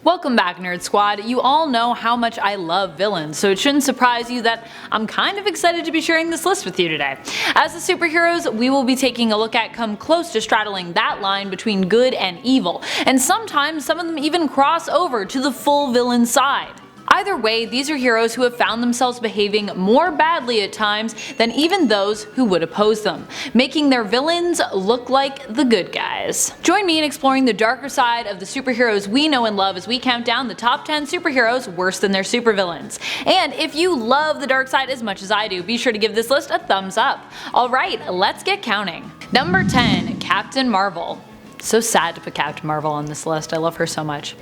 Welcome back, Nerd Squad. You all know how much I love villains, so it shouldn't surprise you that I'm kind of excited to be sharing this list with you today. As the superheroes we will be taking a look at come close to straddling that line between good and evil, and sometimes some of them even cross over to the full villain side. Either way, these are heroes who have found themselves behaving more badly at times than even those who would oppose them, making their villains look like the good guys. Join me in exploring the darker side of the superheroes we know and love as we count down the top 10 superheroes worse than their supervillains. And if you love the dark side as much as I do, be sure to give this list a thumbs up. Alright, let's get counting. Number 10. Captain Marvel. So sad to put Captain Marvel on this list, I love her so much.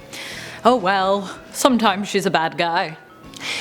Oh well, sometimes she's a bad guy.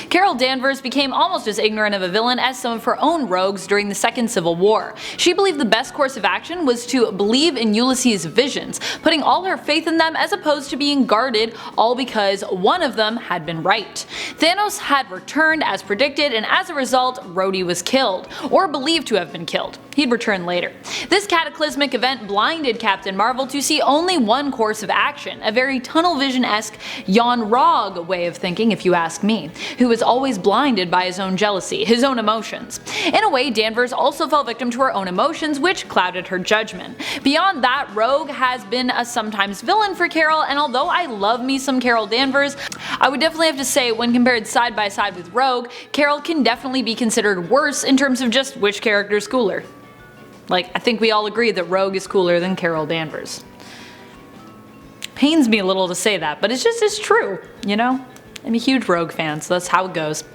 Carol Danvers became almost as ignorant of a villain as some of her own rogues during the Second Civil War. She believed the best course of action was to believe in Ulysses' visions, putting all her faith in them as opposed to being guarded, all because one of them had been right. Thanos had returned as predicted, and as a result, Rhodey was killed, or believed to have been killed. He'd return later. This cataclysmic event blinded Captain Marvel to see only one course of action, a very tunnel vision-esque Jan Rog way of thinking if you ask me, who was always blinded by his own jealousy, his own emotions. In a way, Danvers also fell victim to her own emotions, which clouded her judgment. Beyond that, Rogue has been a sometimes villain for Carol, and although I love me some Carol Danvers, I would definitely have to say when compared side by side with Rogue, Carol can definitely be considered worse in terms of just which character's cooler. Like, I think we all agree that Rogue is cooler than Carol Danvers. Pains me a little to say that, but it's true, you know? I'm a huge Rogue fan, so that's how it goes.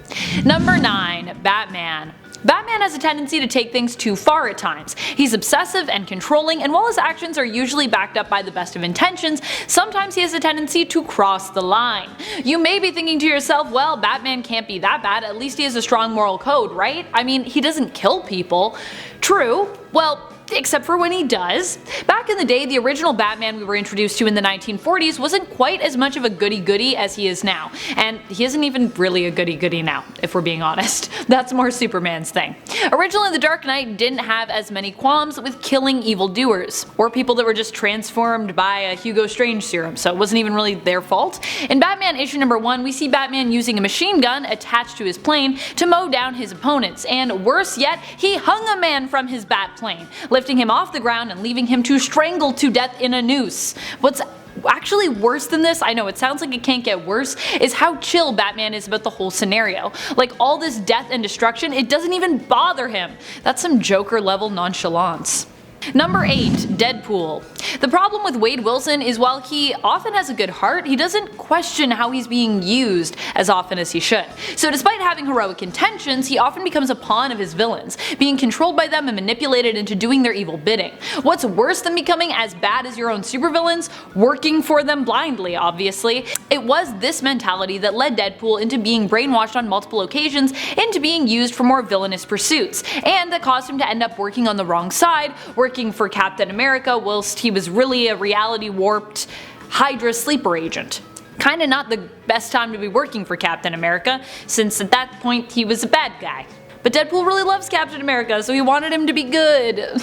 Number 9. Batman. Batman has a tendency to take things too far at times. He's obsessive and controlling, and while his actions are usually backed up by the best of intentions, sometimes he has a tendency to cross the line. You may be thinking to yourself, well, Batman can't be that bad, at least he has a strong moral code, right? I mean, he doesn't kill people. True. Well, except for when he does. Back in the day, the original Batman we were introduced to in the 1940s wasn't quite as much of a goody-goody as he is now. And he isn't even really a goody-goody now, if we're being honest. That's more Superman's thing. Originally, the Dark Knight didn't have as many qualms with killing evildoers, or people that were just transformed by a Hugo Strange serum, so it wasn't even really their fault. In Batman issue number 1, we see Batman using a machine gun attached to his plane to mow down his opponents, and worse yet, he hung a man from his bat plane, lifting him off the ground and leaving him to strangle to death in a noose. What's actually worse than this, I know it sounds like it can't get worse, is how chill Batman is about the whole scenario. Like, all this death and destruction, it doesn't even bother him. That's some Joker level nonchalance. Number 8. Deadpool. The problem with Wade Wilson is while he often has a good heart, he doesn't question how he's being used as often as he should. So despite having heroic intentions, he often becomes a pawn of his villains, being controlled by them and manipulated into doing their evil bidding. What's worse than becoming as bad as your own supervillains? Working for them blindly, obviously. It was this mentality that led Deadpool into being brainwashed on multiple occasions into being used for more villainous pursuits, and that caused him to end up working on the wrong side, working for Captain America whilst he was really a reality warped Hydra sleeper agent. Kinda not the best time to be working for Captain America, since at that point he was a bad guy. But Deadpool really loves Captain America, so he wanted him to be good.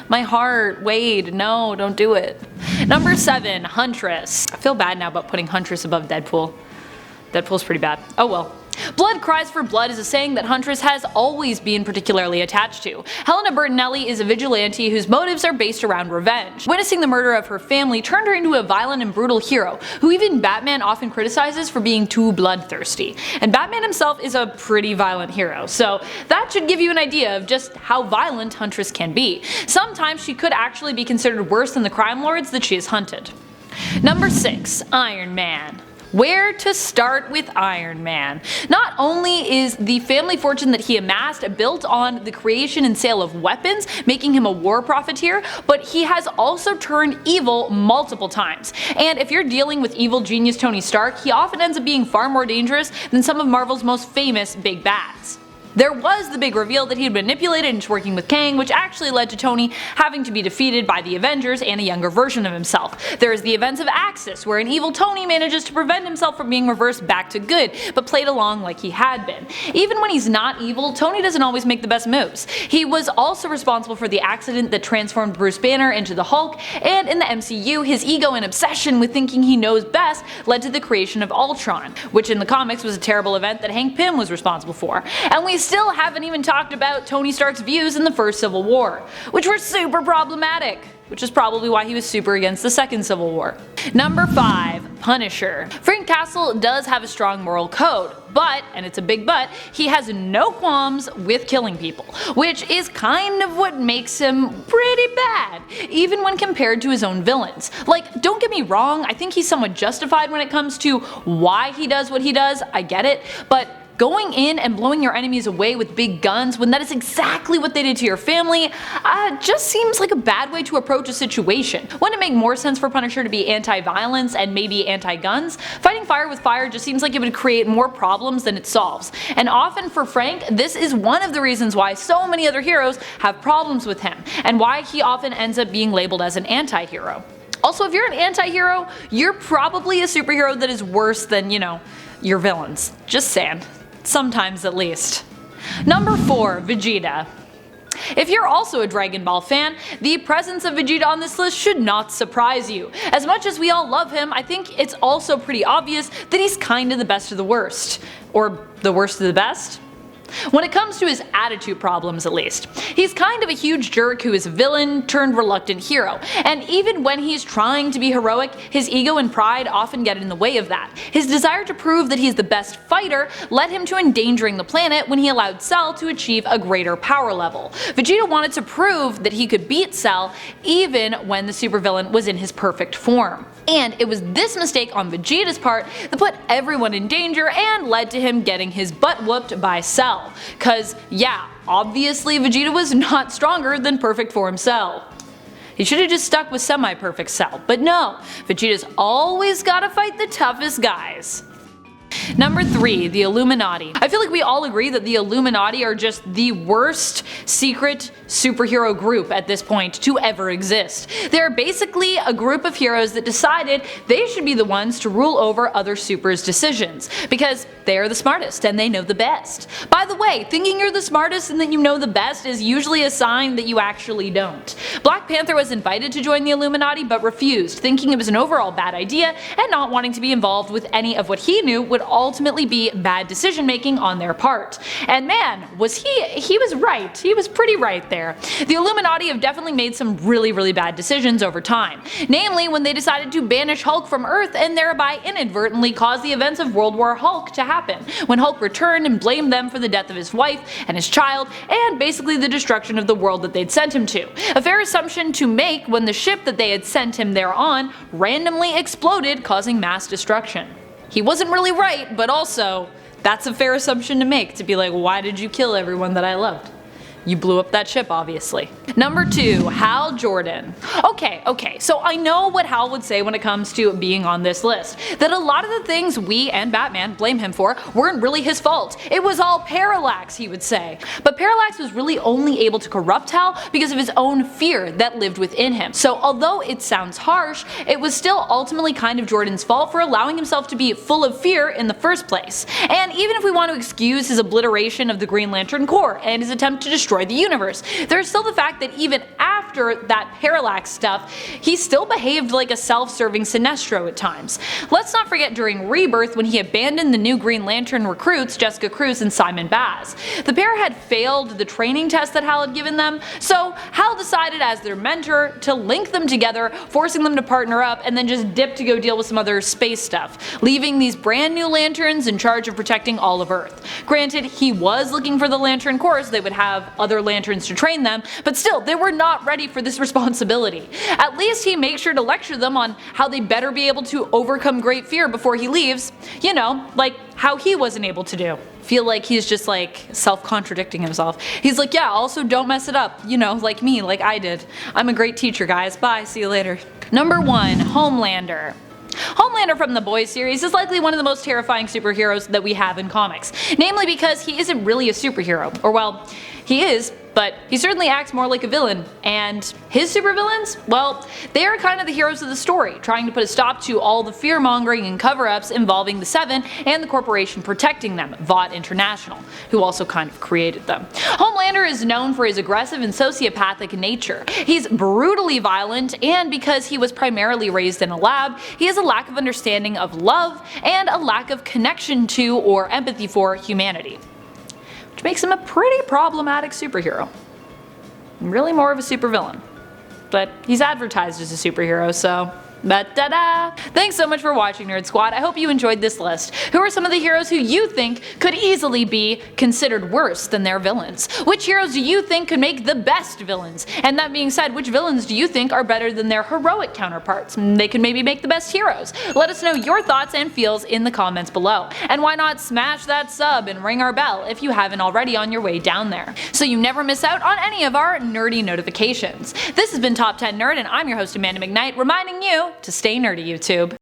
My heart, Wade, no, don't do it. Number 7. Huntress. I feel bad now about putting Huntress above Deadpool. Deadpool's pretty bad. Oh well. Blood cries for blood is a saying that Huntress has always been particularly attached to. Helena Bertinelli is a vigilante whose motives are based around revenge. Witnessing the murder of her family turned her into a violent and brutal hero, who even Batman often criticizes for being too bloodthirsty. And Batman himself is a pretty violent hero, so that should give you an idea of just how violent Huntress can be. Sometimes she could actually be considered worse than the crime lords that she has hunted. Number 6. Iron Man. Where to start with Iron Man? Not only is the family fortune that he amassed built on the creation and sale of weapons, making him a war profiteer, but he has also turned evil multiple times. And if you're dealing with evil genius Tony Stark, he often ends up being far more dangerous than some of Marvel's most famous big bads. There was the big reveal that he had manipulated into working with Kang, which actually led to Tony having to be defeated by the Avengers and a younger version of himself. There is the events of Axis, where an evil Tony manages to prevent himself from being reversed back to good, but played along like he had been. Even when he's not evil, Tony doesn't always make the best moves. He was also responsible for the accident that transformed Bruce Banner into the Hulk, and in the MCU, his ego and obsession with thinking he knows best led to the creation of Ultron, which in the comics was a terrible event that Hank Pym was responsible for. And we still haven't even talked about Tony Stark's views in the first Civil War, which were super problematic, which is probably why he was super against the second Civil War. Number 5. Punisher. Frank Castle does have a strong moral code, but, and it's a big but, he has no qualms with killing people, which is kind of what makes him pretty bad, even when compared to his own villains. Like, don't get me wrong, I think he's somewhat justified when it comes to why he does what he does, I get it, but going in and blowing your enemies away with big guns when that is exactly what they did to your family just seems like a bad way to approach a situation. Wouldn't it make more sense for Punisher to be anti-violence and maybe anti-guns? Fighting fire with fire just seems like it would create more problems than it solves. And often for Frank, this is one of the reasons why so many other heroes have problems with him, and why he often ends up being labeled as an anti-hero. Also, if you're an anti-hero, you're probably a superhero that is worse than, you know, your villains. Just saying. Sometimes at least. Number 4. Vegeta. If you're also a Dragon Ball fan, the presence of Vegeta on this list should not surprise you. As much as we all love him, I think it's also pretty obvious that he's kinda the best of the worst. Or the worst of the best? When it comes to his attitude problems at least. He's kind of a huge jerk who is a villain turned reluctant hero, and even when he's trying to be heroic, his ego and pride often get in the way of that. His desire to prove that he's the best fighter led him to endangering the planet when he allowed Cell to achieve a greater power level. Vegeta wanted to prove that he could beat Cell even when the supervillain was in his perfect form. And it was this mistake on Vegeta's part that put everyone in danger and led to him getting his butt whooped by Cell. Cause yeah, obviously Vegeta was not stronger than perfect form Cell. He should have just stuck with semi-perfect Cell, but no, Vegeta's always gotta fight the toughest guys. Number 3. The Illuminati. I feel like we all agree that the Illuminati are just the worst secret superhero group at this point to ever exist. They're basically a group of heroes that decided they should be the ones to rule over other supers' decisions, because they are the smartest and they know the best. By the way, thinking you're the smartest and that you know the best is usually a sign that you actually don't. Black Panther was invited to join the Illuminati but refused, thinking it was an overall bad idea and not wanting to be involved with any of what he knew would ultimately be bad decision making on their part. And man, was he was right. He was pretty right there. The Illuminati have definitely made some really bad decisions over time. Namely, when they decided to banish Hulk from Earth and thereby inadvertently cause the events of World War Hulk to happen, when Hulk returned and blamed them for the death of his wife and his child, and basically the destruction of the world that they'd sent him to. A fair assumption to make when the ship that they had sent him there on randomly exploded, causing mass destruction. He wasn't really right, but also, that's a fair assumption to make, to be like, why did you kill everyone that I loved? You blew up that ship, obviously. Number 2. Hal Jordan. Okay, so I know what Hal would say when it comes to being on this list. That a lot of the things we and Batman blame him for weren't really his fault. It was all Parallax, he would say. But Parallax was really only able to corrupt Hal because of his own fear that lived within him. So although it sounds harsh, it was still ultimately kind of Jordan's fault for allowing himself to be full of fear in the first place. And even if we want to excuse his obliteration of the Green Lantern Corps and his attempt to destroy the universe, there's still the fact that even after that Parallax stuff, he still behaved like a self-serving Sinestro at times. Let's not forget during Rebirth when he abandoned the new Green Lantern recruits Jessica Cruz and Simon Baz. The pair had failed the training test that Hal had given them, so Hal decided as their mentor to link them together, forcing them to partner up and then just dip to go deal with some other space stuff, leaving these brand new lanterns in charge of protecting all of Earth. Granted, he was looking for the Lantern Corps so they would have other lanterns to train them, but still, they were not ready for this responsibility. At least he makes sure to lecture them on how they better be able to overcome great fear before he leaves, you know, like how he wasn't able to do. Feel like he's just like self-contradicting himself. He's like, yeah, also don't mess it up, you know, like me, like I did. I'm a great teacher, guys. Bye, see you later. Number 1. Homelander. Homelander from the Boys series is likely one of the most terrifying superheroes that we have in comics, namely because he isn't really a superhero, or well, he is, but he certainly acts more like a villain, and his supervillains? Well, they are kind of the heroes of the story, trying to put a stop to all the fear-mongering and cover-ups involving the Seven and the corporation protecting them, Vought International, who also kind of created them. Homelander is known for his aggressive and sociopathic nature. He's brutally violent, and because he was primarily raised in a lab, he has a lack of understanding of love and a lack of connection to or empathy for humanity, which makes him a pretty problematic superhero. Really more of a supervillain. But he's advertised as a superhero, so da-da! Thanks so much for watching, Nerd Squad. I hope you enjoyed this list. Who are some of the heroes who you think could easily be considered worse than their villains? Which heroes do you think could make the best villains? And that being said, which villains do you think are better than their heroic counterparts? They could maybe make the best heroes. Let us know your thoughts and feels in the comments below. And why not smash that sub and ring our bell if you haven't already on your way down there, so you never miss out on any of our nerdy notifications. This has been Top 10 Nerd, and I'm your host Amanda McKnight, reminding you to stay nerdy, YouTube.